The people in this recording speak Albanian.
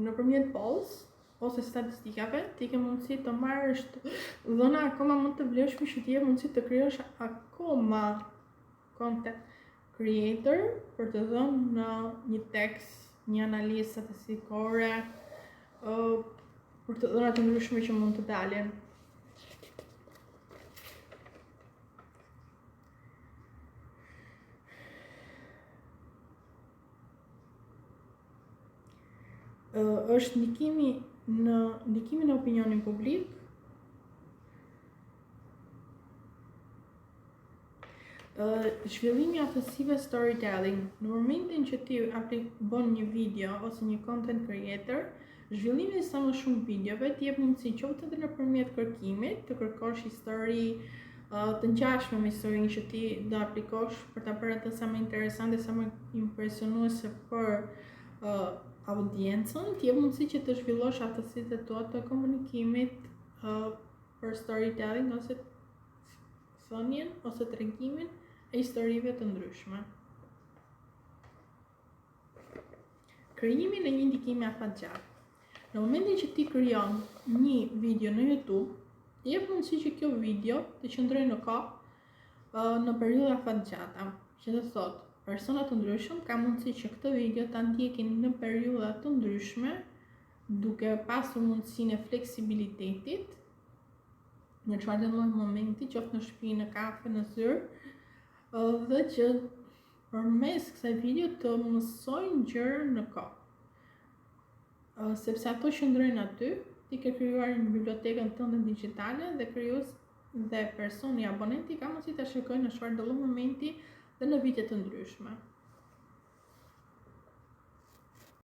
nëpërmjet polls ose statistikave, ti ke mundësi të marrësh dhëna akoma më të vlefshme që ti ke mundësi të krijosh akoma content creator për të dhënë një tekst, një analizë statistikore, për të dhëna të ndryshme që mund të dalin. Është ndikimi në opinionin publik, zhvillimi i aftësive storytelling. Në momentin që ti bën një video ose një content creator, zhvillimi i sa më shumë videove ti jep mundësi qoftë edhe nëpërmjet kërkimit të kërkosh histori të ngjashme me historinë që ti do aplikosh për ta bërë atë sa më interesante, sa më impresionuese për audiencën, ti jep mundësi që të zhvillosh aftësitë tua të komunikimit për storytelling ose thënien ose tregimin e historive të ndryshme. Krijimi në një ndikimi afatgjatë. Në momentin që ti krijon një video në YouTube, ti jep mundësi që kjo video të qëndrojë në kohë në periudha afatgjata, që do thotë persona të ndryshëm ka mundësi që këtë video ta ndjekin në periudha të ndryshme, duke pasur mundësinë e fleksibilitetit në çfarë do lloj momenti, qoftë në shtëpi, në kafe, në zyrë, dhe që përmes kësaj video të mësojnë gjëra në kohë. Sepse ato qëndrojnë aty, ti ke krijuar një bibliotekën tënde digjitale dhe krijuesi dhe personi abonenti ka mundësi ta shikojë në çfarë do lloj momenti dhe në vite të ndryshme.